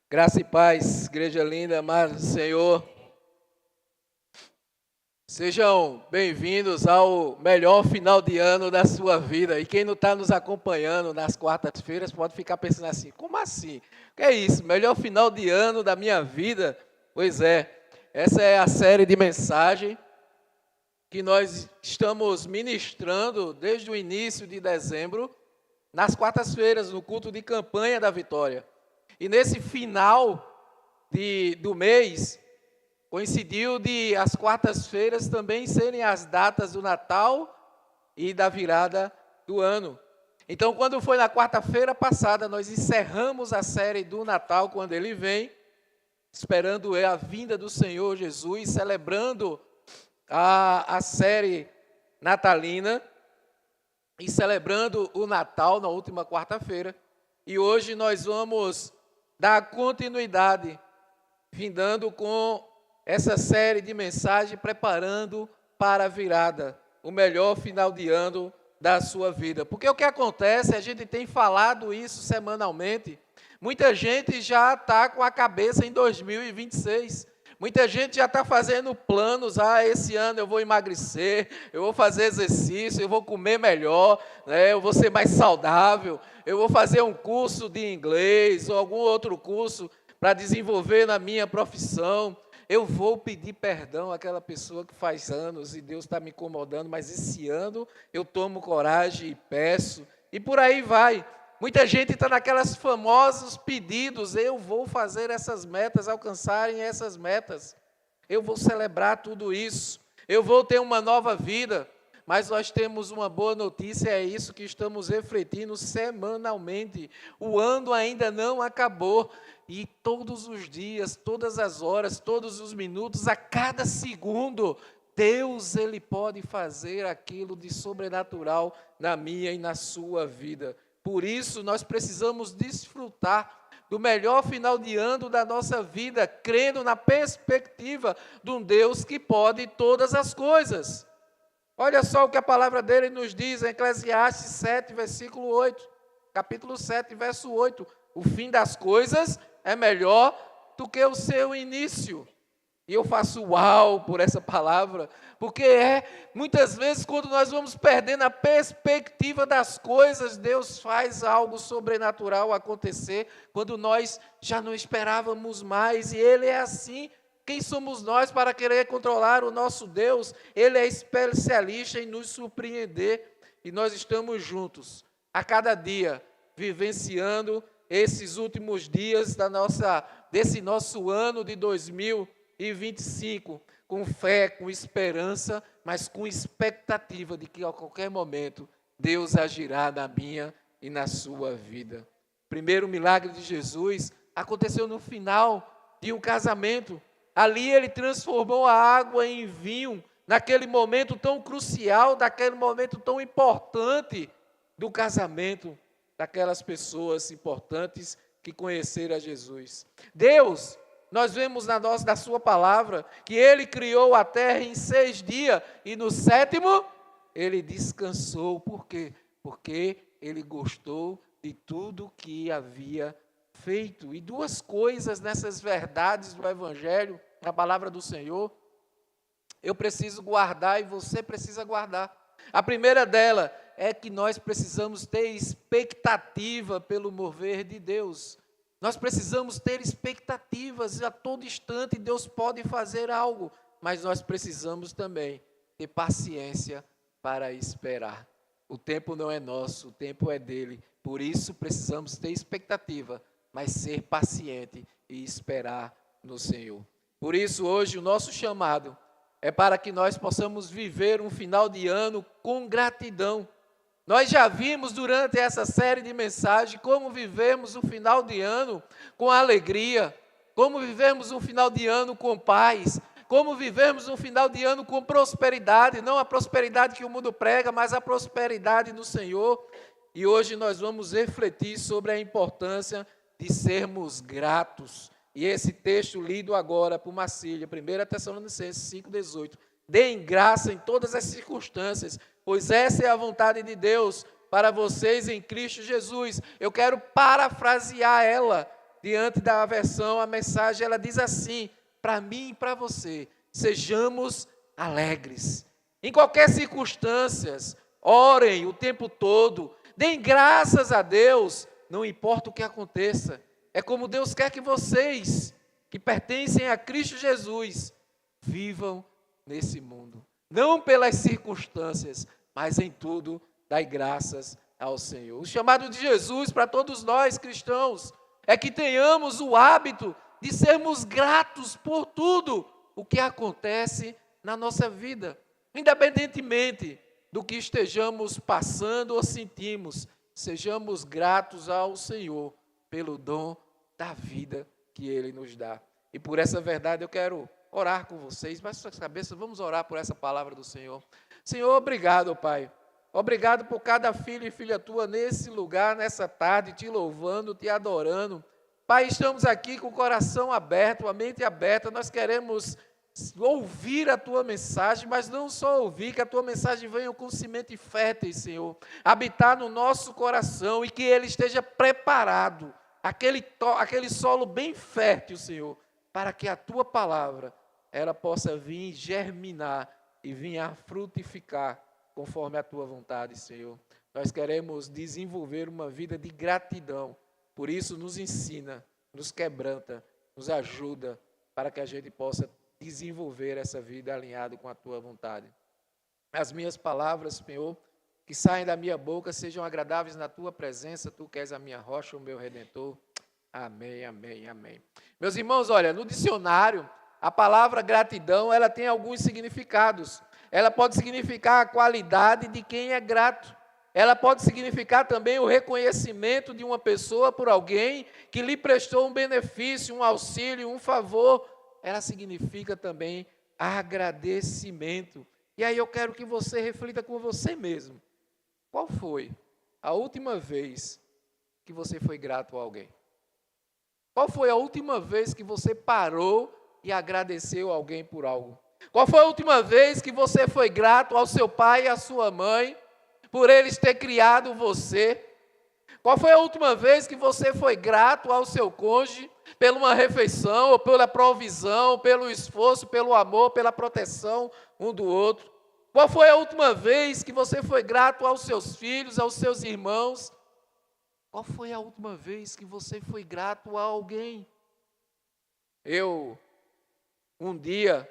Graça e paz, igreja linda, amada do Senhor. Sejam bem-vindos ao melhor final de ano da sua vida. E quem não está nos acompanhando nas quartas-feiras pode ficar pensando assim, como assim? O que é isso? Melhor final de ano da minha vida? Pois é, essa é a série de mensagem que nós estamos ministrando desde o início de dezembro, nas quartas-feiras, no culto de campanha da Vitória. E nesse final do mês, coincidiu de as quartas-feiras também serem as datas do Natal e da virada do ano. Então, quando foi na quarta-feira passada, nós encerramos a série do Natal, quando ele vem, esperando a vinda do Senhor Jesus, celebrando a série natalina e celebrando o Natal na última quarta-feira. E hoje nós vamos dar continuidade, findando com essa série de mensagens, preparando para a virada, o melhor final de ano da sua vida. Porque o que acontece, a gente tem falado isso semanalmente, muita gente já está com a cabeça em 2026, muita gente já está fazendo planos, esse ano eu vou emagrecer, eu vou fazer exercício, eu vou comer melhor, né, eu vou ser mais saudável, eu vou fazer um curso de inglês ou algum outro curso para desenvolver na minha profissão. Eu vou pedir perdão àquela pessoa que faz anos e Deus está me incomodando, mas esse ano eu tomo coragem e peço, e por aí vai. Muita gente está naquelas famosos pedidos, eu vou fazer essas metas, alcançarem essas metas, eu vou celebrar tudo isso, eu vou ter uma nova vida, mas nós temos uma boa notícia, é isso que estamos refletindo semanalmente, o ano ainda não acabou, e todos os dias, todas as horas, todos os minutos, a cada segundo, Deus, Ele pode fazer aquilo de sobrenatural na minha e na sua vida. Por isso, nós precisamos desfrutar do melhor final de ano da nossa vida, crendo na perspectiva de um Deus que pode todas as coisas. Olha só o que a palavra dele nos diz em Eclesiastes 7, versículo 8. Capítulo 7, verso 8. O fim das coisas é melhor do que o seu início. E eu faço uau por essa palavra, porque muitas vezes quando nós vamos perdendo a perspectiva das coisas, Deus faz algo sobrenatural acontecer, quando nós já não esperávamos mais, e Ele é assim. Quem somos nós para querer controlar o nosso Deus? Ele é especialista em nos surpreender, e nós estamos juntos, a cada dia, vivenciando esses últimos dias desse nosso ano de 2025, com fé, com esperança, mas com expectativa de que a qualquer momento Deus agirá na minha e na sua vida. O primeiro milagre de Jesus aconteceu no final de um casamento. Ali ele transformou a água em vinho, naquele momento tão crucial, naquele momento tão importante do casamento daquelas pessoas importantes que conheceram a Jesus. Deus, nós vemos na sua palavra, que Ele criou a terra em 6 dias, e no 7º, Ele descansou. Por quê? Porque Ele gostou de tudo que havia feito. E 2 coisas nessas verdades do Evangelho, na palavra do Senhor, eu preciso guardar e você precisa guardar. A primeira dela é que nós precisamos ter expectativa pelo mover de Deus. Nós precisamos ter expectativas, a todo instante Deus pode fazer algo, mas nós precisamos também ter paciência para esperar. O tempo não é nosso, o tempo é dele, por isso precisamos ter expectativa, mas ser paciente e esperar no Senhor. Por isso hoje o nosso chamado é para que nós possamos viver um final de ano com gratidão. Nós já vimos durante essa série de mensagens como vivemos o final de ano com alegria, como vivemos um final de ano com paz, como vivemos um final de ano com prosperidade, não a prosperidade que o mundo prega, mas a prosperidade no Senhor. E hoje nós vamos refletir sobre a importância de sermos gratos. E esse texto lido agora por Marcília, 1 Tessalonicenses 5,18, deem graça em todas as circunstâncias, pois essa é a vontade de Deus para vocês em Cristo Jesus. Eu quero parafrasear ela, diante da aversão, a mensagem ela diz assim, para mim e para você: sejamos alegres. Em qualquer circunstância, orem o tempo todo, deem graças a Deus, não importa o que aconteça. É como Deus quer que vocês, que pertencem a Cristo Jesus, vivam nesse mundo. Não pelas circunstâncias, mas em tudo dai graças ao Senhor. O chamado de Jesus para todos nós cristãos é que tenhamos o hábito de sermos gratos por tudo o que acontece na nossa vida, independentemente do que estejamos passando ou sentimos, sejamos gratos ao Senhor pelo dom da vida que Ele nos dá. E por essa verdade eu quero orar com vocês, baixe suas cabeças, vamos orar por essa palavra do Senhor. Senhor, obrigado, Pai. Obrigado por cada filho e filha tua nesse lugar, nessa tarde, te louvando, te adorando. Pai, estamos aqui com o coração aberto, a mente aberta, nós queremos ouvir a tua mensagem, mas não só ouvir, que a tua mensagem venha com semente fértil, Senhor, habitar no nosso coração e que ele esteja preparado, aquele solo bem fértil, Senhor, para que a tua palavra, ela possa vir germinar e vir a frutificar conforme a tua vontade, Senhor. Nós queremos desenvolver uma vida de gratidão, por isso nos ensina, nos quebranta, nos ajuda, para que a gente possa desenvolver essa vida alinhada com a tua vontade. As minhas palavras, Senhor, que saem da minha boca, sejam agradáveis na tua presença, tu que és a minha rocha, o meu redentor. Amém, amém, amém. Meus irmãos, olha, no dicionário, a palavra gratidão, ela tem alguns significados. Ela pode significar a qualidade de quem é grato. Ela pode significar também o reconhecimento de uma pessoa por alguém que lhe prestou um benefício, um auxílio, um favor. Ela significa também agradecimento. E aí eu quero que você reflita com você mesmo. Qual foi a última vez que você foi grato a alguém? Qual foi a última vez que você parou e agradeceu a alguém por algo? Qual foi a última vez que você foi grato ao seu pai e à sua mãe por eles ter criado você? Qual foi a última vez que você foi grato ao seu cônjuge por uma refeição, ou pela provisão, pelo esforço, pelo amor, pela proteção um do outro? Qual foi a última vez que você foi grato aos seus filhos, aos seus irmãos? Qual foi a última vez que você foi grato a alguém? Um dia,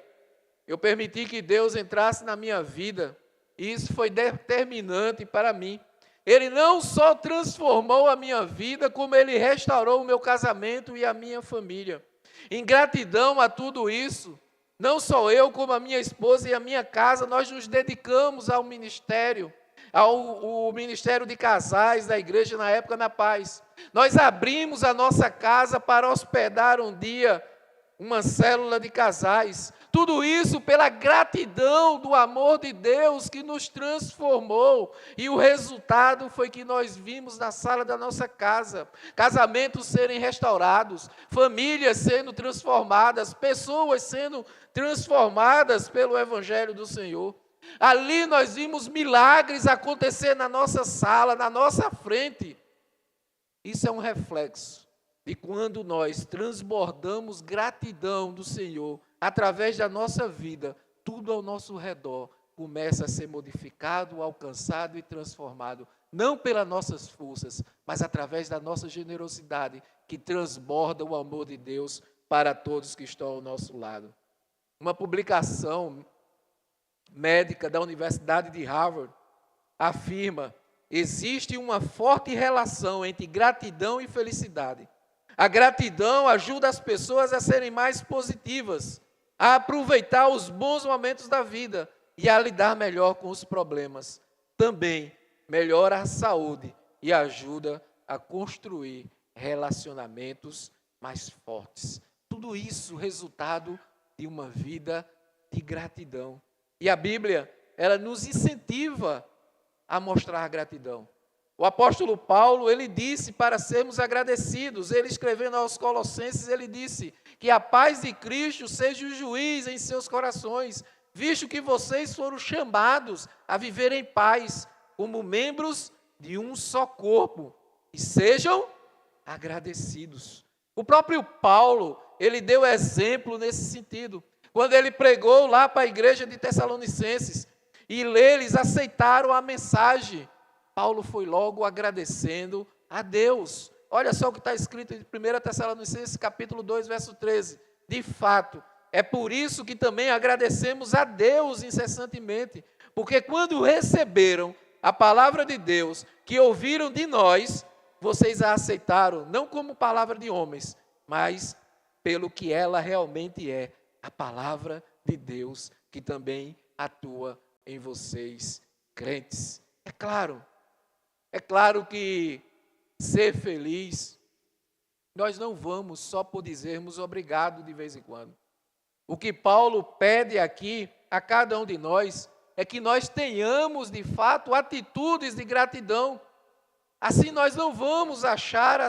eu permiti que Deus entrasse na minha vida, e isso foi determinante para mim. Ele não só transformou a minha vida, como Ele restaurou o meu casamento e a minha família. Em gratidão a tudo isso, não só eu, como a minha esposa e a minha casa, nós nos dedicamos ao ministério, ao ministério de casais da igreja na época na Paz. Nós abrimos a nossa casa para hospedar um dia uma célula de casais. Tudo isso pela gratidão do amor de Deus que nos transformou. E o resultado foi que nós vimos na sala da nossa casa casamentos serem restaurados, famílias sendo transformadas, pessoas sendo transformadas pelo Evangelho do Senhor. Ali nós vimos milagres acontecer na nossa sala, na nossa frente. Isso é um reflexo de quando nós transbordamos gratidão do Senhor, através da nossa vida, tudo ao nosso redor começa a ser modificado, alcançado e transformado, não pelas nossas forças, mas através da nossa generosidade, que transborda o amor de Deus para todos que estão ao nosso lado. Uma publicação médica da Universidade de Harvard afirma: existe uma forte relação entre gratidão e felicidade. A gratidão ajuda as pessoas a serem mais positivas, a aproveitar os bons momentos da vida e a lidar melhor com os problemas. Também melhora a saúde e ajuda a construir relacionamentos mais fortes. Tudo isso resultado de uma vida de gratidão. E a Bíblia, ela nos incentiva a mostrar gratidão. O apóstolo Paulo, ele disse para sermos agradecidos. Ele escrevendo aos Colossenses, ele disse que a paz de Cristo seja o juiz em seus corações, visto que vocês foram chamados a viver em paz, como membros de um só corpo, e sejam agradecidos. O próprio Paulo, ele deu exemplo nesse sentido. Quando ele pregou lá para a igreja de Tessalonicenses, e eles aceitaram a mensagem, Paulo foi logo agradecendo a Deus. Olha só o que está escrito em 1 Tessalonicenses capítulo 2, verso 13. De fato, é por isso que também agradecemos a Deus incessantemente, porque quando receberam a palavra de Deus, que ouviram de nós, vocês a aceitaram, não como palavra de homens, mas pelo que ela realmente é, a palavra de Deus, que também atua em vocês, crentes. É claro que ser feliz, nós não vamos só por dizermos obrigado de vez em quando. O que Paulo pede aqui a cada um de nós é que nós tenhamos de fato atitudes de gratidão. Assim nós não vamos achar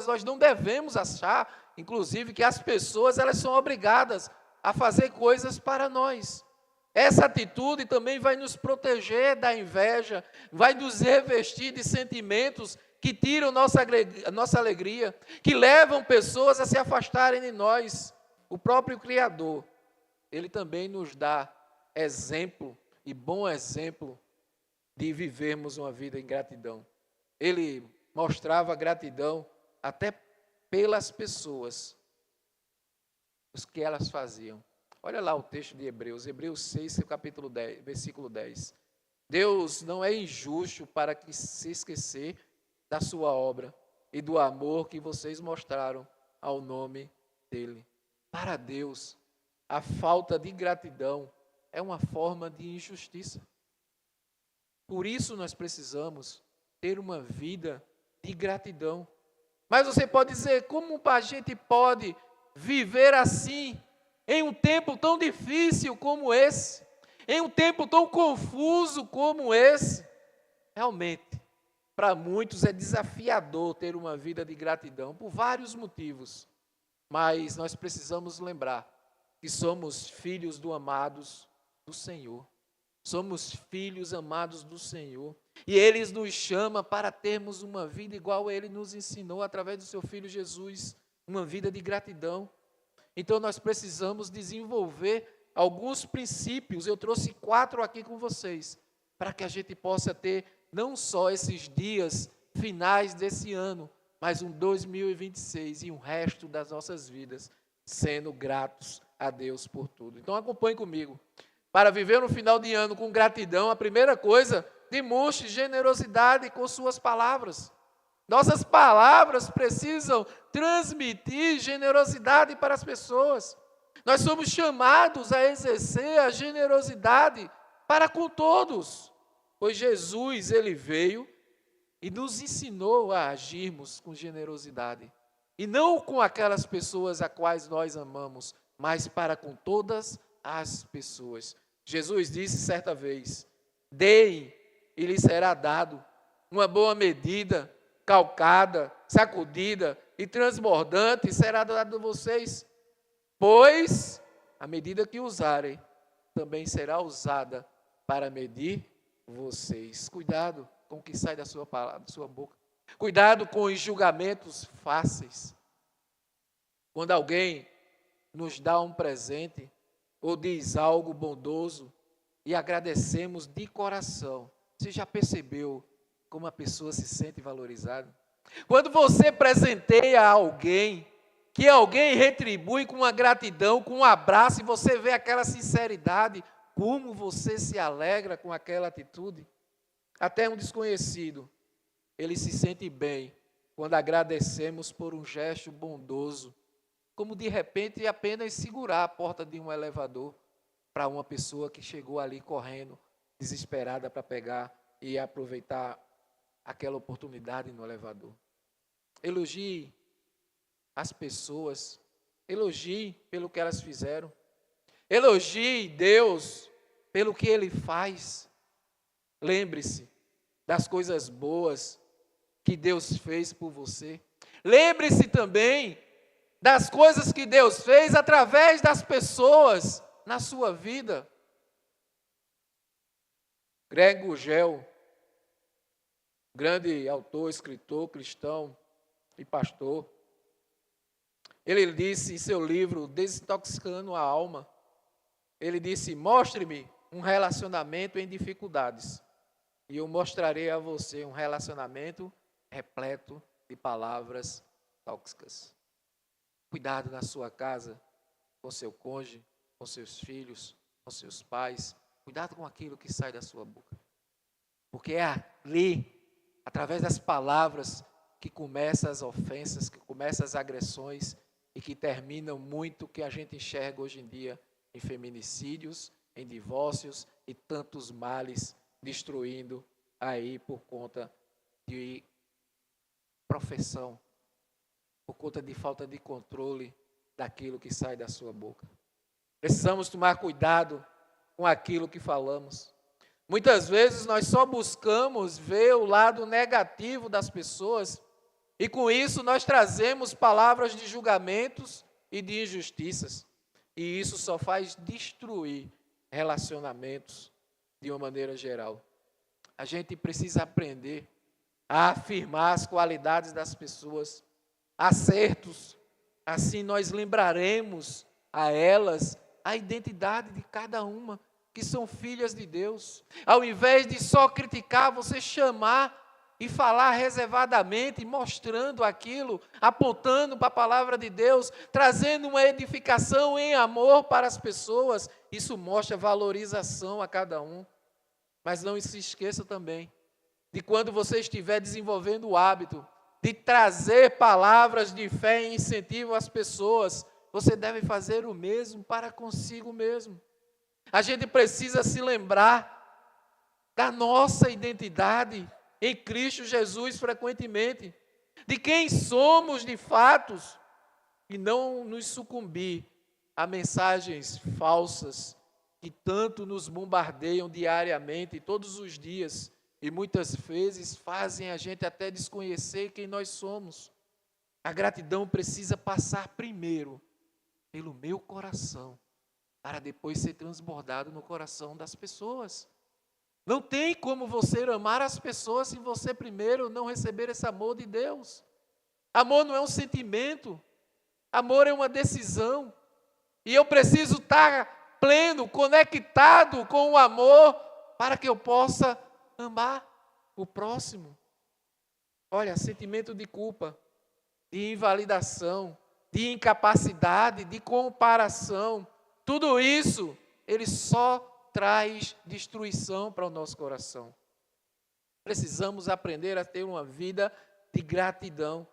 nós não devemos achar, inclusive, que as pessoas elas são obrigadas a fazer coisas para nós. Essa atitude também vai nos proteger da inveja, vai nos revestir de sentimentos que tiram nossa alegria, que levam pessoas a se afastarem de nós. O próprio Criador, ele também nos dá exemplo, e bom exemplo, de vivermos uma vida em gratidão. Ele mostrava gratidão até pelas pessoas, os que elas faziam. Olha lá o texto de Hebreus 6, capítulo 10, versículo 10. Deus não é injusto para que se esquecer da sua obra e do amor que vocês mostraram ao nome dele. Para Deus, a falta de gratidão é uma forma de injustiça. Por isso nós precisamos ter uma vida de gratidão. Mas você pode dizer, como a gente pode viver assim, em um tempo tão difícil como esse, em um tempo tão confuso como esse? Realmente, para muitos é desafiador ter uma vida de gratidão, por vários motivos. Mas nós precisamos lembrar que somos filhos amados do Senhor. Somos filhos amados do Senhor. E Ele nos chama para termos uma vida igual Ele nos ensinou através do Seu Filho Jesus. Uma vida de gratidão. Então nós precisamos desenvolver alguns princípios. Eu trouxe 4 aqui com vocês. Para que a gente possa ter não só esses dias finais desse ano, mas um 2026 e um resto das nossas vidas sendo gratos a Deus por tudo. Então acompanhe comigo. Para viver no final de ano com gratidão, a primeira coisa, demonstre generosidade com suas palavras. Nossas palavras precisam transmitir generosidade para as pessoas. Nós somos chamados a exercer a generosidade para com todos, pois Jesus, Ele veio e nos ensinou a agirmos com generosidade. E não com aquelas pessoas a quais nós amamos, mas para com todas as pessoas. Jesus disse certa vez, deem e lhes será dado uma boa medida, calcada, sacudida e transbordante será dado a vocês, pois a medida que usarem também será usada para medir vocês. Cuidado com o que sai da sua palavra, da sua boca. Cuidado com os julgamentos fáceis. Quando alguém nos dá um presente ou diz algo bondoso e agradecemos de coração, você já percebeu como a pessoa se sente valorizada? Quando você presenteia alguém, que alguém retribui com uma gratidão, com um abraço, e você vê aquela sinceridade, como você se alegra com aquela atitude? Até um desconhecido, ele se sente bem quando agradecemos por um gesto bondoso, como de repente apenas segurar a porta de um elevador para uma pessoa que chegou ali correndo, desesperada para pegar e aproveitar aquela oportunidade no elevador. Elogie as pessoas, elogie pelo que elas fizeram, elogie Deus pelo que Ele faz. Lembre-se das coisas boas que Deus fez por você. Lembre-se também das coisas que Deus fez através das pessoas na sua vida. Greg Gugel, grande autor, escritor, cristão e pastor, Ele disse em seu livro, Desintoxicando a Alma, ele disse: mostre-me um relacionamento em dificuldades, e eu mostrarei a você um relacionamento repleto de palavras tóxicas. Cuidado na sua casa, com seu cônjuge, com seus filhos, com seus pais. Cuidado com aquilo que sai da sua boca. Porque é ali, através das palavras, que começam as ofensas, que começam as agressões e que terminam muito o que a gente enxerga hoje em dia em feminicídios, em divórcios e tantos males destruindo aí por conta de profissão, por conta de falta de controle daquilo que sai da sua boca. Precisamos tomar cuidado com aquilo que falamos. Muitas vezes nós só buscamos ver o lado negativo das pessoas e com isso nós trazemos palavras de julgamentos e de injustiças. E isso só faz destruir relacionamentos de uma maneira geral. A gente precisa aprender a afirmar as qualidades das pessoas, acertos. Assim nós lembraremos a elas a identidade de cada uma, que são filhas de Deus. Ao invés de só criticar, você chamar e falar reservadamente, mostrando aquilo, apontando para a palavra de Deus, trazendo uma edificação em amor para as pessoas. Isso mostra valorização a cada um. Mas não se esqueça também de quando você estiver desenvolvendo o hábito de trazer palavras de fé e incentivo às pessoas, você deve fazer o mesmo para consigo mesmo. A gente precisa se lembrar da nossa identidade em Cristo Jesus frequentemente, de quem somos de fatos, e não nos sucumbir a mensagens falsas que tanto nos bombardeiam diariamente, todos os dias, e muitas vezes fazem a gente até desconhecer quem nós somos. A gratidão precisa passar primeiro pelo meu coração, para depois ser transbordado no coração das pessoas. Não tem como você amar as pessoas se você primeiro não receber esse amor de Deus. Amor não é um sentimento, amor é uma decisão. E eu preciso estar pleno, conectado com o amor, para que eu possa amar o próximo. Olha, sentimento de culpa, de invalidação, de incapacidade, de comparação, tudo isso, ele só traz destruição para o nosso coração. Precisamos aprender a ter uma vida de gratidão.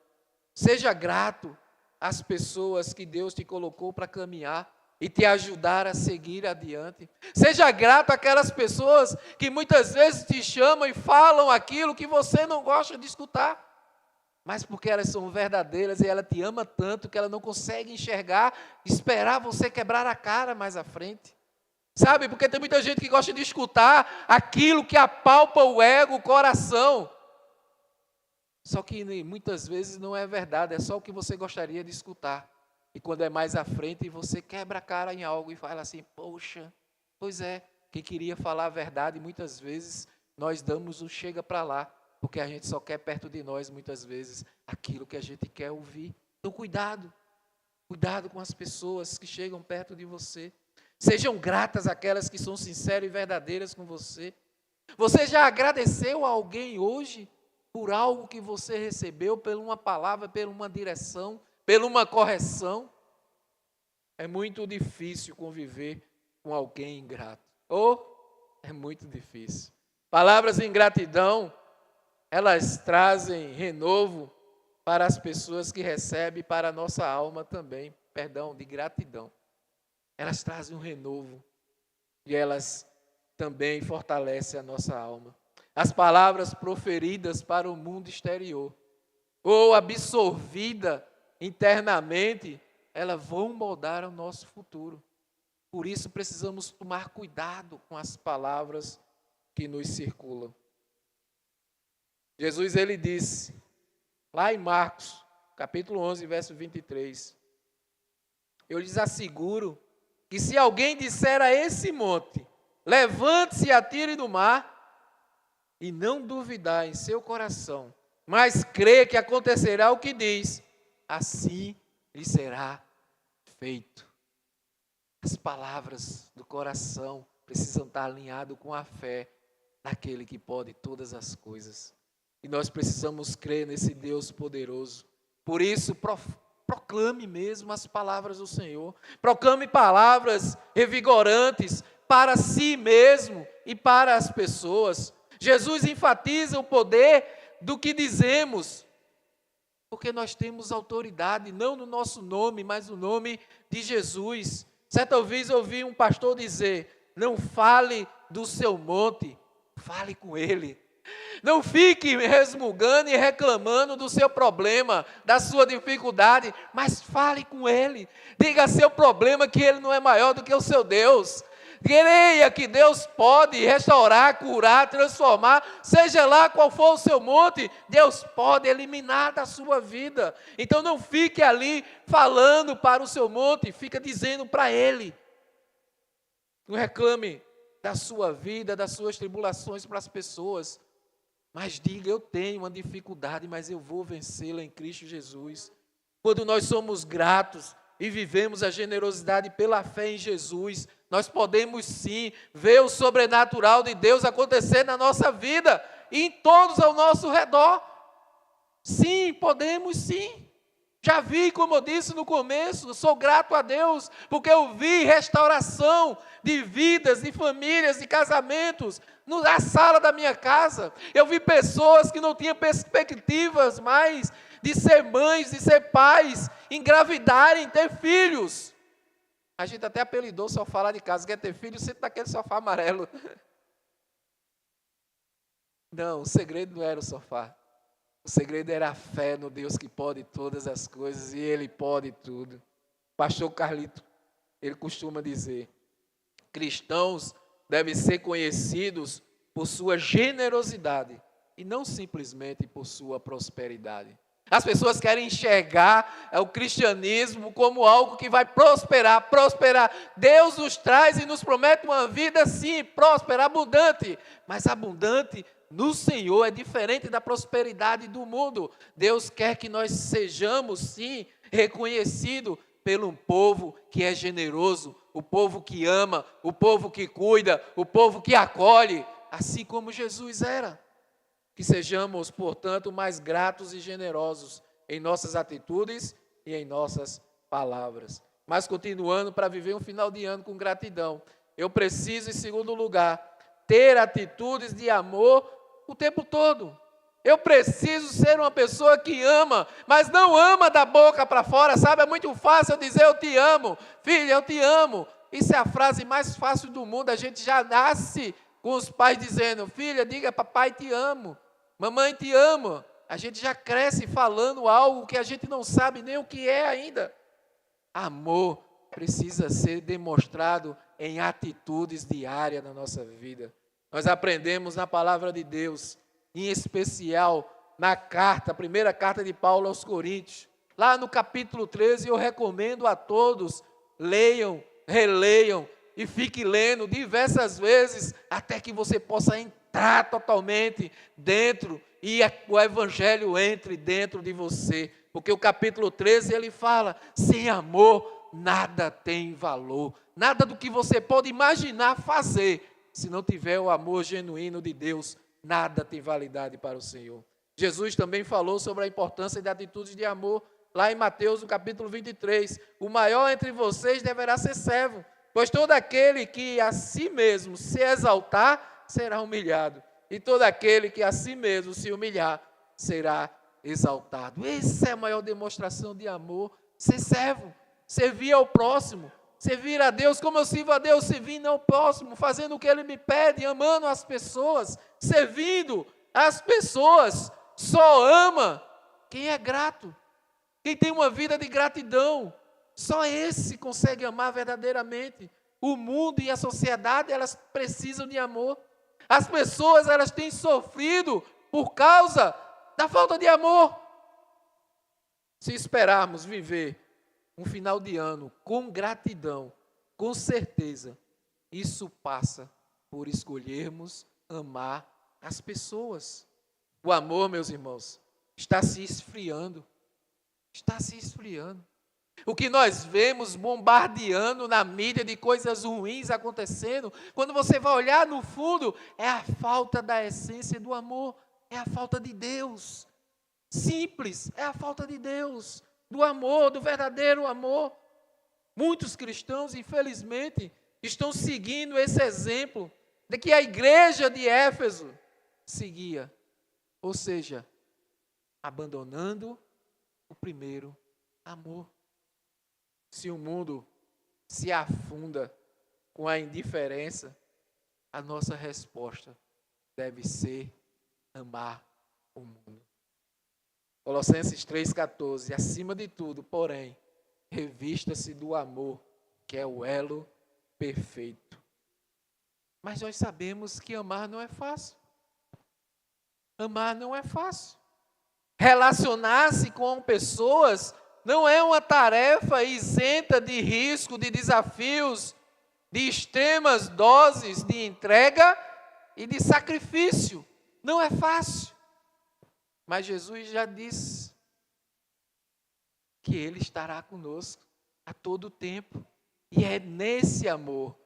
Seja grato às pessoas que Deus te colocou para caminhar e te ajudar a seguir adiante. Seja grato àquelas pessoas que muitas vezes te chamam e falam aquilo que você não gosta de escutar, mas porque elas são verdadeiras e ela te ama tanto que ela não consegue enxergar, esperar você quebrar a cara mais à frente. Sabe, porque tem muita gente que gosta de escutar aquilo que apalpa o ego, o coração. Só que muitas vezes não é verdade, é só o que você gostaria de escutar. E quando é mais à frente, você quebra a cara em algo e fala assim, poxa, pois é, quem queria falar a verdade, muitas vezes nós damos um chega para lá, porque a gente só quer perto de nós, muitas vezes, aquilo que a gente quer ouvir. Então cuidado com as pessoas que chegam perto de você. Sejam gratas aquelas que são sinceras e verdadeiras com você. Você já agradeceu a alguém hoje por algo que você recebeu, por uma palavra, por uma direção, por uma correção? É muito difícil conviver com alguém ingrato. É muito difícil. Palavras de ingratidão, elas trazem renovo para as pessoas que recebem, para a nossa alma também, de gratidão. Elas trazem um renovo e elas também fortalecem a nossa alma. As palavras proferidas para o mundo exterior ou absorvida internamente, elas vão moldar o nosso futuro. Por isso precisamos tomar cuidado com as palavras que nos circulam. Jesus, ele disse, lá em Marcos, capítulo 11, verso 23, eu lhes asseguro que se alguém disser a esse monte, levante-se e atire no mar, e não duvidar em seu coração, mas crê que acontecerá o que diz, assim lhe será feito. As palavras do coração precisam estar alinhadas com a fé naquele que pode todas as coisas. E nós precisamos crer nesse Deus poderoso. Por isso, proclame mesmo as palavras do Senhor. Proclame palavras revigorantes para si mesmo e para as pessoas. Jesus enfatiza o poder do que dizemos, porque nós temos autoridade, não no nosso nome, mas no nome de Jesus. Certa vez eu ouvi um pastor dizer: não fale do seu monte, fale com ele. Não fique resmungando e reclamando do seu problema, da sua dificuldade, mas fale com ele. Diga seu problema que ele não é maior do que o seu Deus. Creia que Deus pode restaurar, curar, transformar, seja lá qual for o seu monte, Deus pode eliminar da sua vida. Então não fique ali falando para o seu monte, fica dizendo para ele. Não reclame da sua vida, das suas tribulações para as pessoas, mas diga: eu tenho uma dificuldade, mas eu vou vencê-la em Cristo Jesus. Quando nós somos gratos e vivemos a generosidade pela fé em Jesus, nós podemos sim ver o sobrenatural de Deus acontecer na nossa vida e em todos ao nosso redor. Sim, podemos sim. Já vi, como eu disse no começo, sou grato a Deus, porque eu vi restauração de vidas, de famílias, de casamentos, na sala da minha casa. Eu vi pessoas que não tinham perspectivas mais de ser mães, de ser pais, engravidarem, ter filhos. A gente até apelidou o sofá lá de casa: quer ter filho, senta naquele sofá amarelo. Não, o segredo não era o sofá. O segredo era a fé no Deus que pode todas as coisas, e Ele pode tudo. O pastor Carlito, ele costuma dizer: cristãos devem ser conhecidos por sua generosidade e não simplesmente por sua prosperidade. As pessoas querem enxergar o cristianismo como algo que vai prosperar. Deus nos traz e nos promete uma vida, sim, próspera, abundante. Mas abundante no Senhor é diferente da prosperidade do mundo. Deus quer que nós sejamos, sim, reconhecidos pelo um povo que é generoso, o povo que ama, o povo que cuida, o povo que acolhe, assim como Jesus era. Que sejamos, portanto, mais gratos e generosos em nossas atitudes e em nossas palavras. Mas continuando, para viver um final de ano com gratidão, eu preciso, em segundo lugar, ter atitudes de amor o tempo todo. Eu preciso ser uma pessoa que ama, mas não ama da boca para fora, sabe? É muito fácil eu dizer: eu te amo, filha, eu te amo. Isso é a frase mais fácil do mundo. A gente já nasce com os pais dizendo: filha, diga papai te amo, mamãe te amo. A gente já cresce falando algo que a gente não sabe nem o que é ainda. Amor precisa ser demonstrado em atitudes diárias na nossa vida. Nós aprendemos na palavra de Deus, em especial na carta, a primeira carta de Paulo aos Coríntios. Lá no capítulo 13, eu recomendo a todos, leiam, releiam e fiquem lendo diversas vezes, até que você possa entrar totalmente dentro e o Evangelho entre dentro de você. Porque o capítulo 13, ele fala: sem amor nada tem valor. Nada do que você pode imaginar fazer, se não tiver o amor genuíno de Deus, nada tem validade para o Senhor. Jesus também falou sobre a importância de atitudes de amor, lá em Mateus, no capítulo 23. O maior entre vocês deverá ser servo, pois todo aquele que a si mesmo se exaltar, será humilhado. E todo aquele que a si mesmo se humilhar, será exaltado. Essa é a maior demonstração de amor: ser servo, servir ao próximo. Servir a Deus como eu sirvo a Deus, servindo ao próximo, fazendo o que Ele me pede, amando as pessoas, servindo as pessoas. Só ama quem é grato, quem tem uma vida de gratidão. Só esse consegue amar verdadeiramente. O mundo e a sociedade, elas precisam de amor. As pessoas, elas têm sofrido por causa da falta de amor. Se esperarmos viver um final de ano com gratidão, com certeza, isso passa por escolhermos amar as pessoas. O amor, meus irmãos, está se esfriando. Está se esfriando. O que nós vemos bombardeando na mídia de coisas ruins acontecendo, quando você vai olhar no fundo, é a falta da essência do amor, é a falta de Deus. Simples, é a falta de Deus, do amor, do verdadeiro amor. Muitos cristãos, infelizmente, estão seguindo esse exemplo de que a igreja de Éfeso seguia, ou seja, abandonando o primeiro amor. Se o mundo se afunda com a indiferença, a nossa resposta deve ser amar o mundo. Colossenses 3,14, acima de tudo, porém, revista-se do amor, que é o elo perfeito. Mas nós sabemos que amar não é fácil. Amar não é fácil. Relacionar-se com pessoas não é uma tarefa isenta de risco, de desafios, de extremas doses de entrega e de sacrifício. Não é fácil. Mas Jesus já disse que Ele estará conosco a todo tempo. E é nesse amor,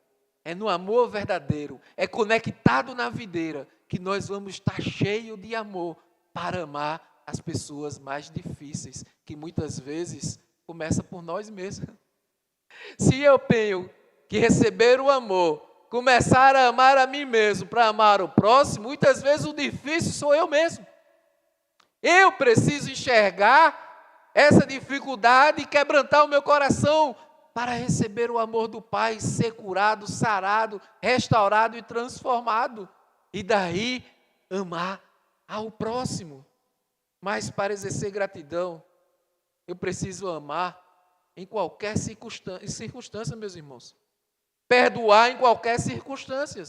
é no amor verdadeiro, é conectado na videira, que nós vamos estar cheios de amor para amar as pessoas mais difíceis, que muitas vezes começa por nós mesmos. Se eu tenho que receber o amor, começar a amar a mim mesmo para amar o próximo, muitas vezes o difícil sou eu mesmo. Eu preciso enxergar essa dificuldade e quebrantar o meu coração para receber o amor do Pai, ser curado, sarado, restaurado e transformado. E daí amar ao próximo. Mas para exercer gratidão, eu preciso amar em qualquer circunstância, meus irmãos. Perdoar em qualquer circunstância.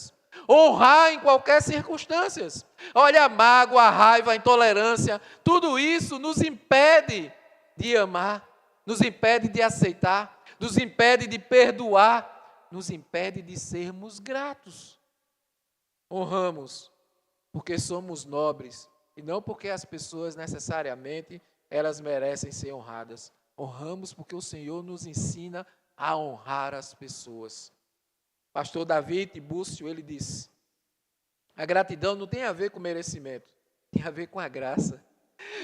Honrar em qualquer circunstância. Olha, a mágoa, a raiva, a intolerância, tudo isso nos impede de amar, nos impede de aceitar, nos impede de perdoar, nos impede de sermos gratos. Honramos porque somos nobres e não porque as pessoas necessariamente elas merecem ser honradas. Honramos porque o Senhor nos ensina a honrar as pessoas. Pastor Davi Tibúcio, ele disse: a gratidão não tem a ver com merecimento, tem a ver com a graça.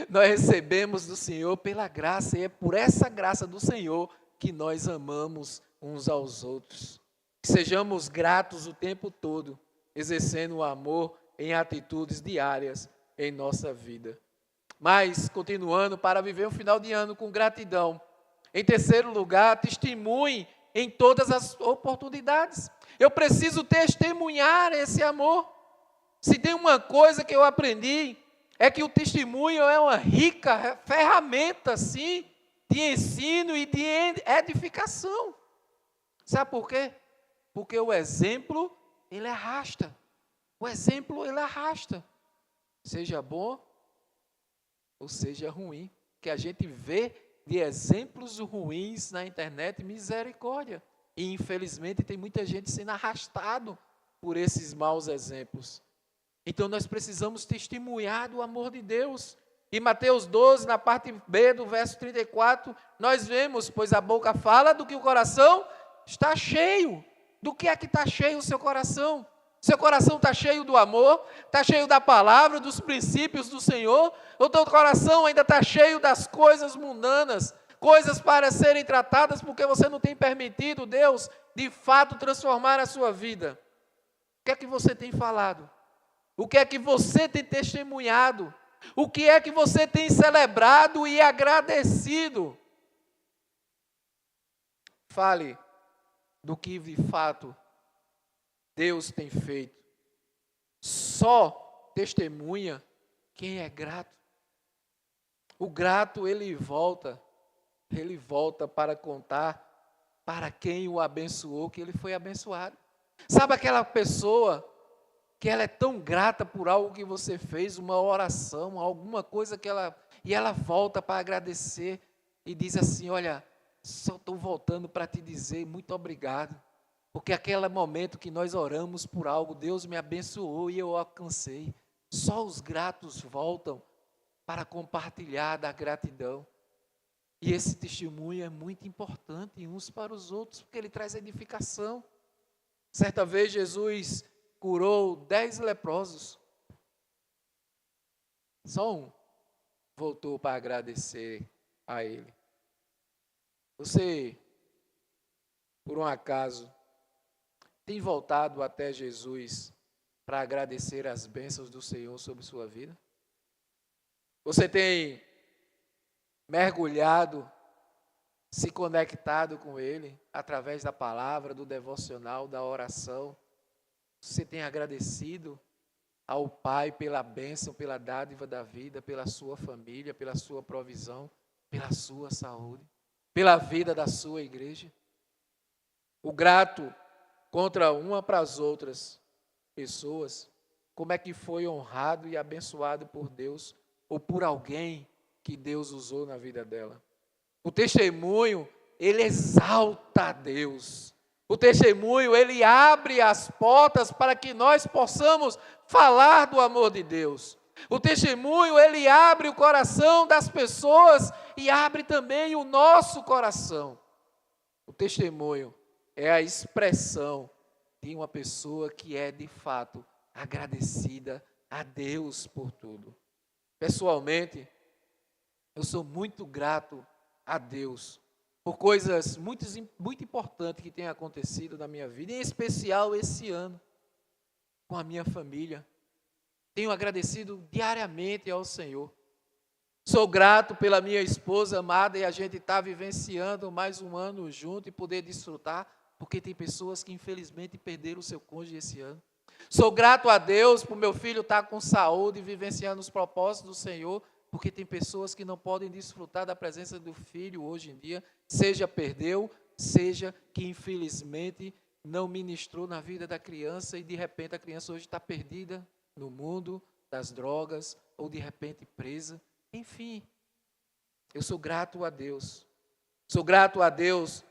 Nós recebemos do Senhor pela graça, e é por essa graça do Senhor que nós amamos uns aos outros. Que sejamos gratos o tempo todo, exercendo o amor em atitudes diárias em nossa vida. Mas, continuando, para viver um final de ano com gratidão. Em terceiro lugar, testemunhe em todas as oportunidades. Eu preciso testemunhar esse amor. Se tem uma coisa que eu aprendi, é que o testemunho é uma rica ferramenta, sim, de ensino e de edificação. Sabe por quê? Porque o exemplo, ele arrasta. O exemplo, ele arrasta. Seja bom ou seja ruim. Que a gente vê de exemplos ruins na internet, misericórdia. E infelizmente tem muita gente sendo arrastado por esses maus exemplos. Então nós precisamos testemunhar do amor de Deus. Em Mateus 12, na parte B do verso 34, nós vemos, pois a boca fala do que o coração está cheio. Do que é que está cheio o seu coração? Seu coração está cheio do amor, está cheio da palavra, dos princípios do Senhor, ou teu coração ainda está cheio das coisas mundanas, coisas para serem tratadas porque você não tem permitido Deus, de fato, transformar a sua vida? O que é que você tem falado? O que é que você tem testemunhado? O que é que você tem celebrado e agradecido? Fale do que de fato Deus tem feito. Só testemunha quem é grato. O grato, ele volta para contar para quem o abençoou, que ele foi abençoado. Sabe aquela pessoa que ela é tão grata por algo que você fez, uma oração, alguma coisa que ela volta para agradecer e diz assim: olha, só estou voltando para te dizer muito obrigado, porque aquele momento que nós oramos por algo, Deus me abençoou e eu alcancei. Só os gratos voltam para compartilhar da gratidão. E esse testemunho é muito importante uns para os outros, porque ele traz edificação. Certa vez Jesus curou 10 leprosos. Só um voltou para agradecer a ele. Você, por um acaso, tem voltado até Jesus para agradecer as bênçãos do Senhor sobre sua vida? Você tem mergulhado, se conectado com Ele, através da palavra, do devocional, da oração? Você tem agradecido ao Pai pela bênção, pela dádiva da vida, pela sua família, pela sua provisão, pela sua saúde, pela vida da sua igreja? O grato contra uma para as outras pessoas, como é que foi honrado e abençoado por Deus ou por alguém que Deus usou na vida dela? O testemunho, ele exalta a Deus. O testemunho, ele abre as portas para que nós possamos falar do amor de Deus. O testemunho, ele abre o coração das pessoas e abre também o nosso coração. O testemunho é a expressão de uma pessoa que é, de fato, agradecida a Deus por tudo. Pessoalmente, eu sou muito grato a Deus por coisas muito importantes que têm acontecido na minha vida, em especial esse ano, com a minha família. Tenho agradecido diariamente ao Senhor. Sou grato pela minha esposa amada e a gente está vivenciando mais um ano junto e poder desfrutar, porque tem pessoas que infelizmente perderam o seu cônjuge esse ano. Sou grato a Deus por meu filho estar com saúde e vivenciando os propósitos do Senhor, porque tem pessoas que não podem desfrutar da presença do filho hoje em dia, seja perdeu, seja que infelizmente não ministrou na vida da criança e de repente a criança hoje está perdida no mundo das drogas ou de repente presa. Enfim, eu sou grato a Deus. Sou grato a Deus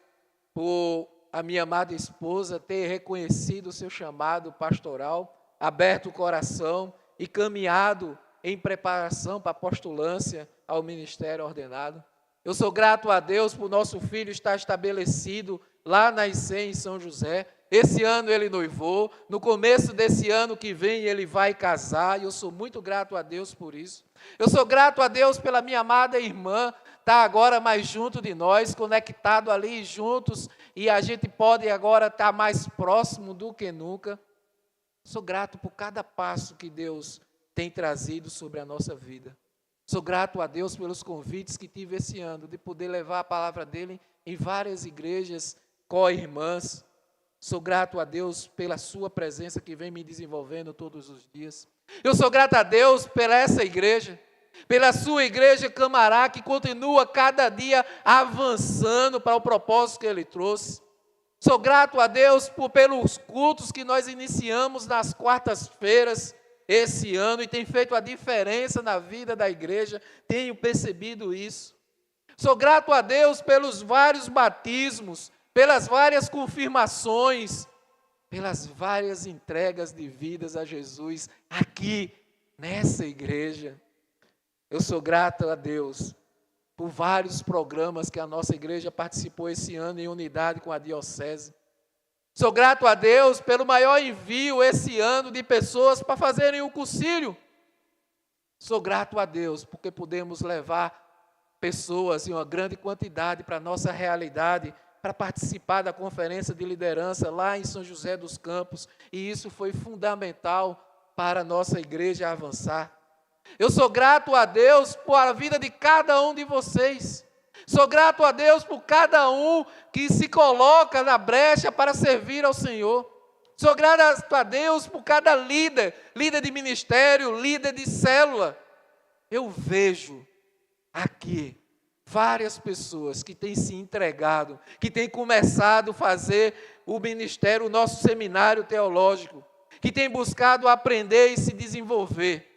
por a minha amada esposa ter reconhecido o seu chamado pastoral, aberto o coração e caminhado em preparação para a postulância ao ministério ordenado. Eu sou grato a Deus por nosso filho estar estabelecido lá na ICEM, em São José. Esse ano ele noivou, no começo desse ano que vem ele vai casar, e eu sou muito grato a Deus por isso. Eu sou grato a Deus pela minha amada irmã, está agora mais junto de nós, conectado ali juntos, e a gente pode agora estar mais próximo do que nunca. Sou grato por cada passo que Deus tem trazido sobre a nossa vida. Sou grato a Deus pelos convites que tive esse ano, de poder levar a palavra dele em várias igrejas co-irmãs. Sou grato a Deus pela sua presença que vem me desenvolvendo todos os dias. Eu sou grato a Deus pela essa igreja, pela sua igreja Camará, que continua cada dia avançando para o propósito que ele trouxe. Sou grato a Deus pelos cultos que nós iniciamos nas quartas-feiras esse ano e tem feito a diferença na vida da igreja, tenho percebido isso. Sou grato a Deus pelos vários batismos, pelas várias confirmações, pelas várias entregas de vidas a Jesus aqui nessa igreja. Eu sou grato a Deus por vários programas que a nossa igreja participou esse ano em unidade com a diocese. Sou grato a Deus pelo maior envio esse ano de pessoas para fazerem o cursilho. Sou grato a Deus porque podemos levar pessoas em uma grande quantidade para a nossa realidade, para participar da conferência de liderança lá em São José dos Campos, e isso foi fundamental para a nossa igreja avançar. Eu sou grato a Deus por a vida de cada um de vocês. Sou grato a Deus por cada um que se coloca na brecha para servir ao Senhor. Sou grato a Deus por cada líder de ministério, líder de célula. Eu vejo aqui várias pessoas que têm se entregado, que têm começado a fazer o ministério, o nosso seminário teológico, que têm buscado aprender e se desenvolver.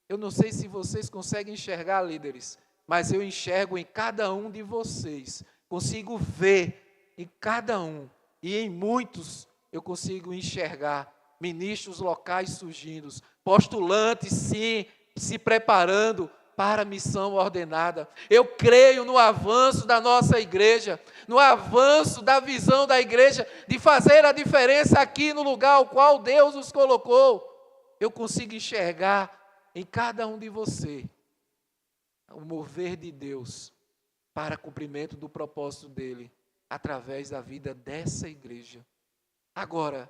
Eu não sei se vocês conseguem enxergar, líderes, mas eu enxergo em cada um de vocês, consigo ver em cada um, e em muitos eu consigo enxergar ministros locais surgindo, postulantes sim, se preparando para a missão ordenada. Eu creio no avanço da nossa igreja, no avanço da visão da igreja, de fazer a diferença aqui no lugar ao qual Deus nos colocou. Eu consigo enxergar em cada um de você o mover de Deus para cumprimento do propósito dele, através da vida dessa igreja. Agora,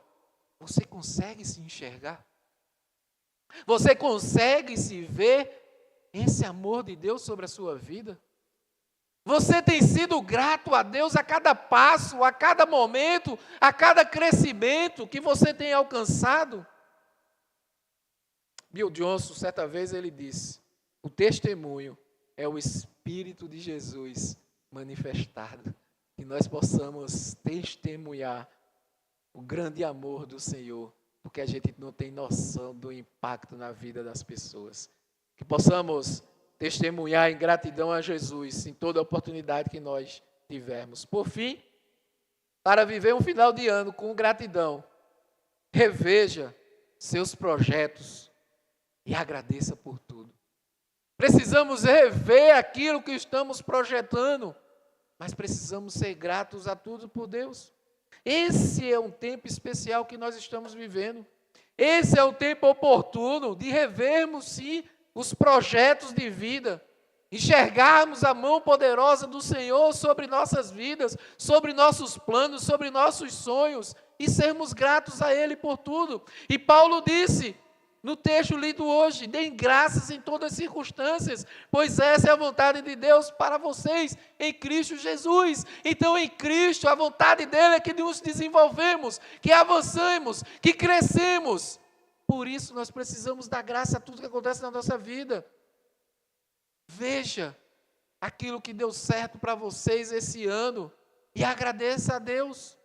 você consegue se enxergar? Você consegue se ver esse amor de Deus sobre a sua vida? Você tem sido grato a Deus a cada passo, a cada momento, a cada crescimento que você tem alcançado? Bill Johnson, certa vez, ele disse: o testemunho é o Espírito de Jesus manifestado. Que nós possamos testemunhar o grande amor do Senhor, porque a gente não tem noção do impacto na vida das pessoas. Que possamos testemunhar em gratidão a Jesus em toda oportunidade que nós tivermos. Por fim, para viver um final de ano com gratidão, reveja seus projetos e agradeça por tudo. Precisamos rever aquilo que estamos projetando, mas precisamos ser gratos a tudo por Deus. Esse é um tempo especial que nós estamos vivendo. Esse é o tempo oportuno de revermos, sim, os projetos de vida, enxergarmos a mão poderosa do Senhor sobre nossas vidas, sobre nossos planos, sobre nossos sonhos, e sermos gratos a Ele por tudo. E Paulo disse, no texto lido hoje: deem graças em todas as circunstâncias, pois essa é a vontade de Deus para vocês, em Cristo Jesus. Então, em Cristo, a vontade dEle é que nos desenvolvemos, que avançamos, que crescemos. Por isso, nós precisamos dar graça a tudo que acontece na nossa vida. Veja aquilo que deu certo para vocês esse ano e agradeça a Deus.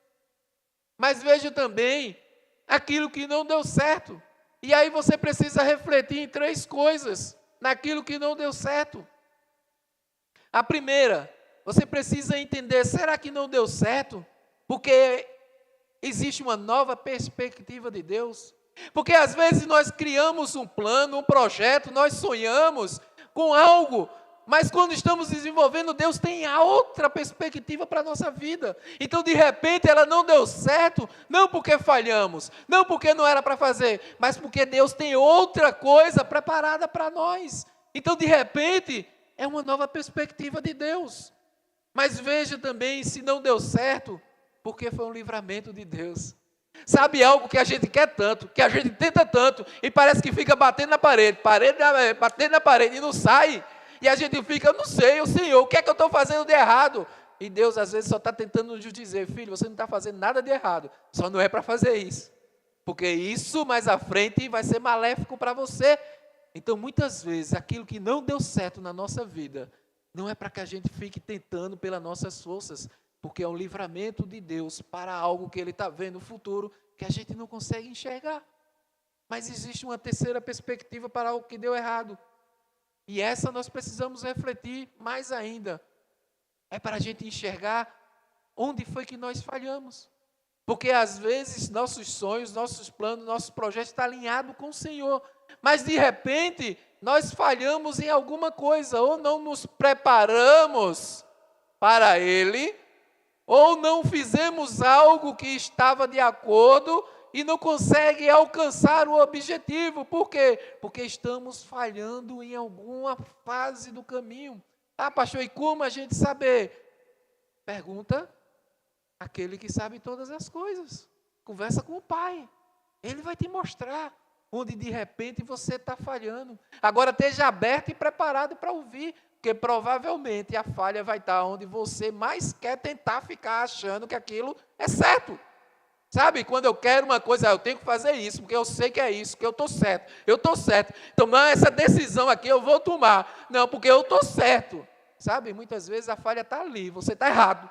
Mas veja também aquilo que não deu certo. E aí você precisa refletir em 3 coisas naquilo que não deu certo. A primeira, você precisa entender: será que não deu certo porque existe uma nova perspectiva de Deus? Porque às vezes nós criamos um plano, um projeto, nós sonhamos com algo, mas quando estamos desenvolvendo, Deus tem a outra perspectiva para a nossa vida. Então, de repente, ela não deu certo, não porque falhamos, não porque não era para fazer, mas porque Deus tem outra coisa preparada para nós. Então, de repente, é uma nova perspectiva de Deus. Mas veja também, se não deu certo, porque foi um livramento de Deus. Sabe algo que a gente quer tanto, que a gente tenta tanto, e parece que fica batendo na parede, batendo na parede e não sai. E a gente fica: eu não sei, o Senhor, o que é que eu estou fazendo de errado? E Deus às vezes só está tentando nos dizer: filho, você não está fazendo nada de errado, só não é para fazer isso. Porque isso mais à frente vai ser maléfico para você. Então muitas vezes aquilo que não deu certo na nossa vida, não é para que a gente fique tentando pelas nossas forças, porque é um livramento de Deus para algo que Ele está vendo no futuro, que a gente não consegue enxergar. Mas existe uma terceira perspectiva para algo que deu errado. E essa nós precisamos refletir mais ainda. É para a gente enxergar onde foi que nós falhamos. Porque às vezes nossos sonhos, nossos planos, nossos projetos estão alinhados com o Senhor. Mas de repente nós falhamos em alguma coisa, ou não nos preparamos para Ele, ou não fizemos algo que estava de acordo e não consegue alcançar o objetivo. Por quê? Porque estamos falhando em alguma fase do caminho. Ah, pastor, e como a gente saber? Pergunta aquele que sabe todas as coisas. Conversa com o Pai. Ele vai te mostrar onde de repente você está falhando. Agora esteja aberto e preparado para ouvir, porque provavelmente a falha vai estar onde você mais quer tentar ficar achando que aquilo é certo. Sabe, quando eu quero uma coisa, eu tenho que fazer isso, porque eu sei que é isso, que eu estou certo. Eu estou certo. Então, não, essa decisão aqui eu vou tomar. Não, porque eu estou certo. Sabe, muitas vezes a falha está ali, você está errado.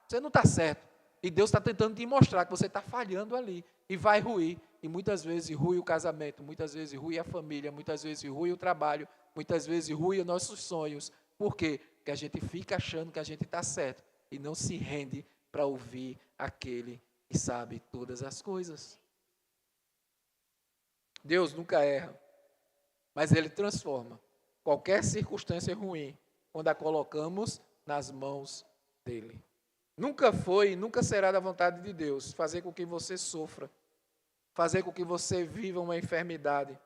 Você não está certo. E Deus está tentando te mostrar que você está falhando ali. E vai ruir. E muitas vezes rui o casamento, muitas vezes rui a família, muitas vezes rui o trabalho, muitas vezes rui os nossos sonhos. Por quê? Porque a gente fica achando que a gente está certo e não se rende para ouvir aquele que sabe todas as coisas. Deus nunca erra, mas Ele transforma qualquer circunstância ruim, quando a colocamos nas mãos dele. Nunca foi e nunca será da vontade de Deus fazer com que você sofra, fazer com que você viva uma enfermidade,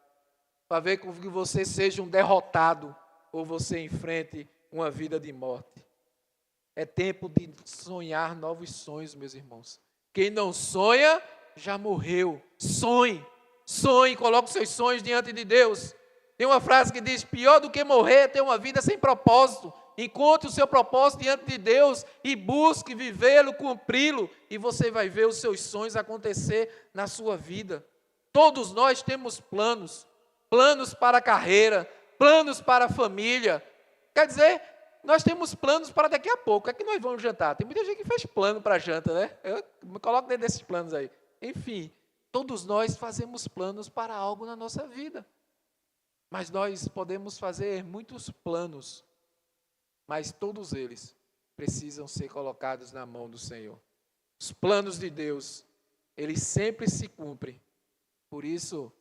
fazer com que você seja um derrotado ou você enfrente uma vida de morte. É tempo de sonhar novos sonhos, meus irmãos. Quem não sonha, já morreu. Sonhe, sonhe, coloque seus sonhos diante de Deus. Tem uma frase que diz, pior do que morrer é ter uma vida sem propósito. Encontre o seu propósito diante de Deus e busque vivê-lo, cumpri-lo, e você vai ver os seus sonhos acontecer na sua vida. Todos nós temos planos, planos para a carreira, planos para a família. Quer dizer, nós temos planos para daqui a pouco. É que nós vamos jantar. Tem muita gente que fez plano para a janta, né? Eu me coloco dentro desses planos aí. Enfim, todos nós fazemos planos para algo na nossa vida. Mas nós podemos fazer muitos planos, mas todos eles precisam ser colocados na mão do Senhor. Os planos de Deus, eles sempre se cumprem. Por isso,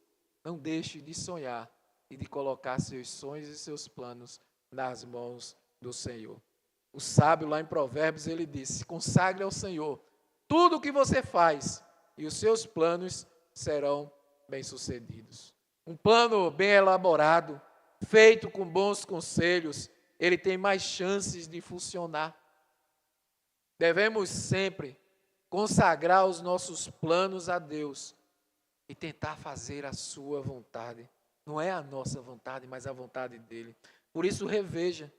não deixe de sonhar e de colocar seus sonhos e seus planos nas mãos do Senhor. O sábio lá em Provérbios, ele disse, consagre ao Senhor tudo o que você faz e os seus planos serão bem-sucedidos. Um plano bem elaborado, feito com bons conselhos, ele tem mais chances de funcionar. Devemos sempre consagrar os nossos planos a Deus e tentar fazer a sua vontade. Não é a nossa vontade, mas a vontade dele. Por isso, reveja,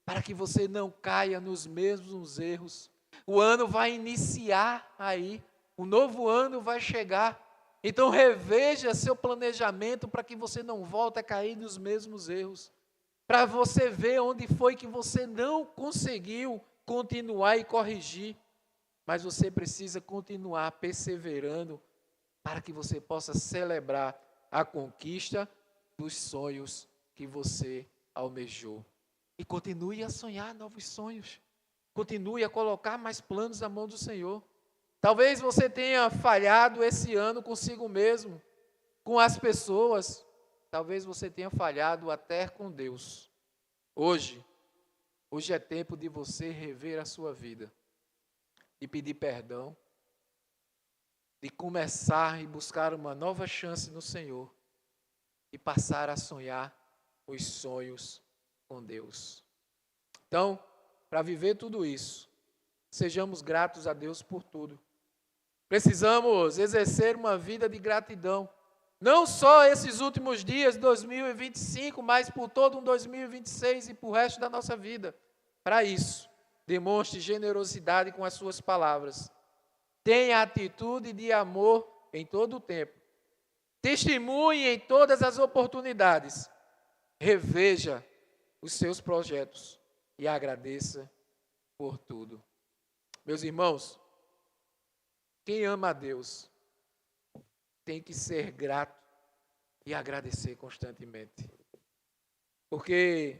para que você não caia nos mesmos erros. O ano vai iniciar aí, o novo ano vai chegar. Então, reveja seu planejamento para que você não volte a cair nos mesmos erros. Para você ver onde foi que você não conseguiu continuar e corrigir. Mas você precisa continuar perseverando para que você possa celebrar a conquista dos sonhos que você almejou. E continue a sonhar novos sonhos. Continue a colocar mais planos na mão do Senhor. Talvez você tenha falhado esse ano consigo mesmo, com as pessoas. Talvez você tenha falhado até com Deus. Hoje é tempo de você rever a sua vida, de pedir perdão, de começar e buscar uma nova chance no Senhor e passar a sonhar os sonhos com Deus. Então, para viver tudo isso, sejamos gratos a Deus por tudo. Precisamos exercer uma vida de gratidão, não só esses últimos dias de 2025, mas por todo um 2026 e por resto da nossa vida. Para isso, demonstre generosidade com as suas palavras. Tenha atitude de amor em todo o tempo. Testemunhe em todas as oportunidades. Reveja os seus projetos e agradeça por tudo. Meus irmãos, quem ama a Deus tem que ser grato e agradecer constantemente. Porque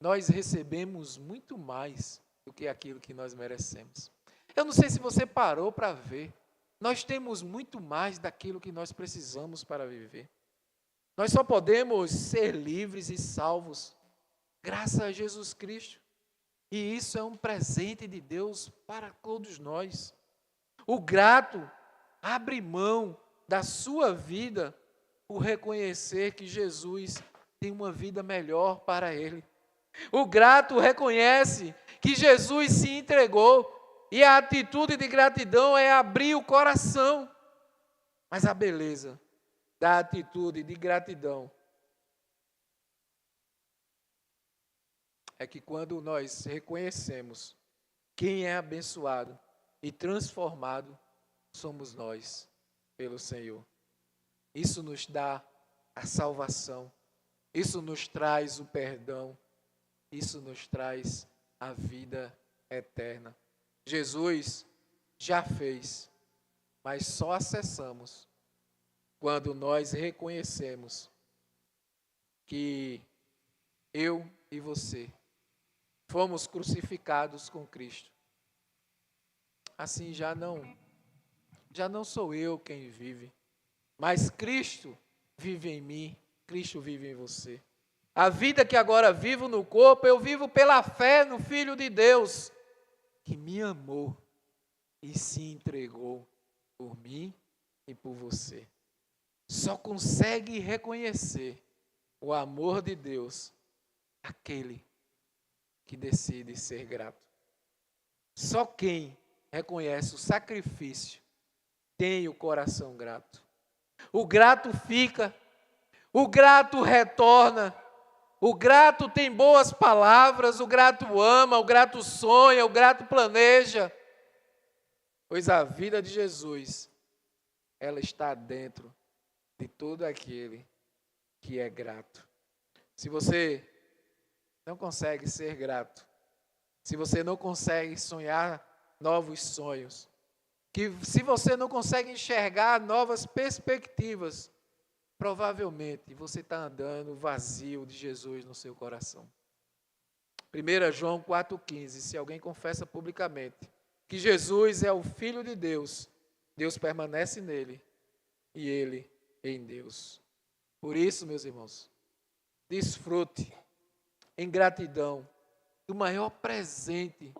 nós recebemos muito mais do que aquilo que nós merecemos. Eu não sei se você parou para ver. Nós temos muito mais daquilo que nós precisamos para viver. Nós só podemos ser livres e salvos graças a Jesus Cristo. E isso é um presente de Deus para todos nós. O grato abre mão da sua vida por reconhecer que Jesus tem uma vida melhor para ele. O grato reconhece que Jesus se entregou e a atitude de gratidão é abrir o coração. Mas a beleza da atitude de gratidão é que quando nós reconhecemos quem é abençoado e transformado, somos nós pelo Senhor. Isso nos dá a salvação, isso nos traz o perdão, isso nos traz a vida eterna. Jesus já fez, mas só acessamos quando nós reconhecemos que eu e você fomos crucificados com Cristo. Assim já não sou eu quem vive, mas Cristo vive em mim, Cristo vive em você. A vida que agora vivo no corpo, eu vivo pela fé no Filho de Deus, que me amou e se entregou por mim e por você. Só consegue reconhecer o amor de Deus aquele que decide ser grato. Só quem reconhece o sacrifício tem o coração grato. O grato fica, o grato retorna, o grato tem boas palavras, o grato ama, o grato sonha, o grato planeja. Pois a vida de Jesus, ela está dentro de todo aquele que é grato. Se você não consegue ser grato, se você não consegue sonhar novos sonhos, se você não consegue enxergar novas perspectivas, provavelmente você está andando vazio de Jesus no seu coração. 1 João 4,15, se alguém confessa publicamente que Jesus é o Filho de Deus, Deus permanece nele e ele em Deus. Por isso, meus irmãos, desfrute em gratidão do maior presente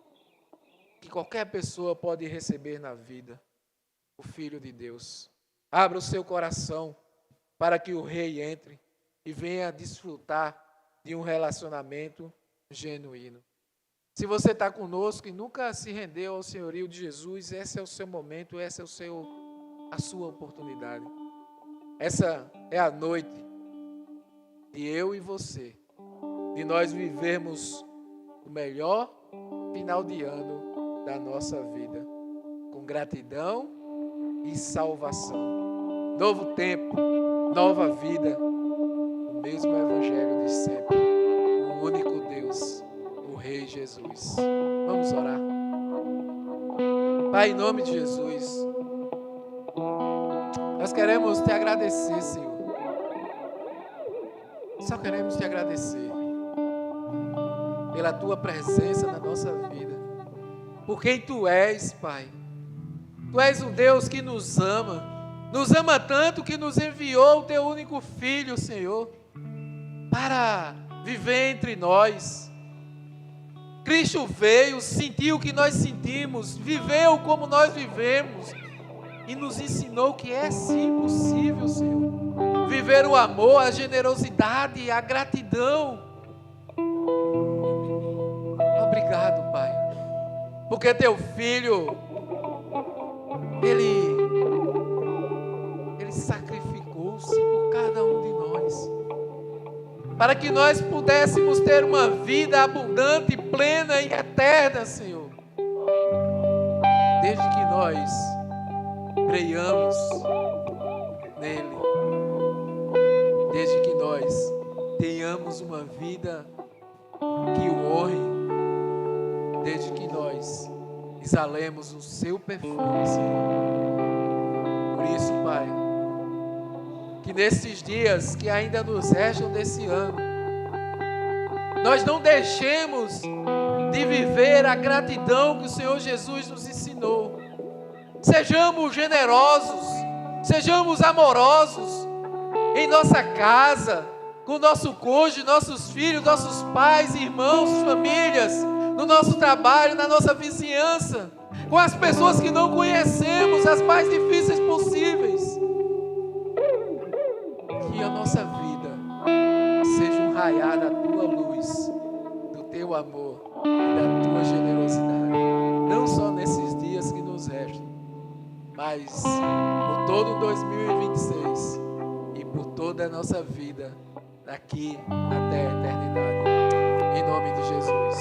que qualquer pessoa pode receber na vida, o Filho de Deus. Abra o seu coração para que o Rei entre e venha desfrutar de um relacionamento genuíno. Se você está conosco e nunca se rendeu ao senhorio de Jesus, esse é o seu momento, essa é a sua oportunidade. Essa é a noite de eu e você, de nós vivermos o melhor final de ano da nossa vida, com gratidão e salvação. Novo tempo, nova vida, o mesmo evangelho de sempre, o único Deus, o Rei Jesus. Vamos orar. Pai, em nome de Jesus, nós queremos te agradecer, Senhor. Só queremos te agradecer pela tua presença na nossa vida, por quem tu és, Pai. Tu és um Deus que nos ama tanto que nos enviou o teu único Filho, Senhor, para viver entre nós. Cristo veio, sentiu o que nós sentimos, viveu como nós vivemos e nos ensinou que é sim possível, Senhor, viver o amor, a generosidade, a gratidão. Obrigado, Pai, porque teu Filho, Ele sacrificou-se por cada um de nós, para que nós pudéssemos ter uma vida abundante, plena e eterna, Senhor. Desde que nós creiamos nele, desde que nós tenhamos uma vida que o honre, desde que nós exalemos o seu perfume, Senhor. Por isso, Pai, que nesses dias que ainda nos restam desse ano, nós não deixemos de viver a gratidão que o Senhor Jesus nos ensinou. Sejamos generosos, sejamos amorosos em nossa casa, com o nosso cônjuge, nossos filhos, nossos pais, irmãos, famílias, no nosso trabalho, na nossa vizinhança, com as pessoas que não conhecemos, as mais difíceis possíveis. Que a nossa vida seja um raiar da tua luz, do teu amor e da tua generosidade, não só nesses dias que nos restam, mas por todo 2026 e por toda a nossa vida, daqui até a eternidade. Em nome de Jesus.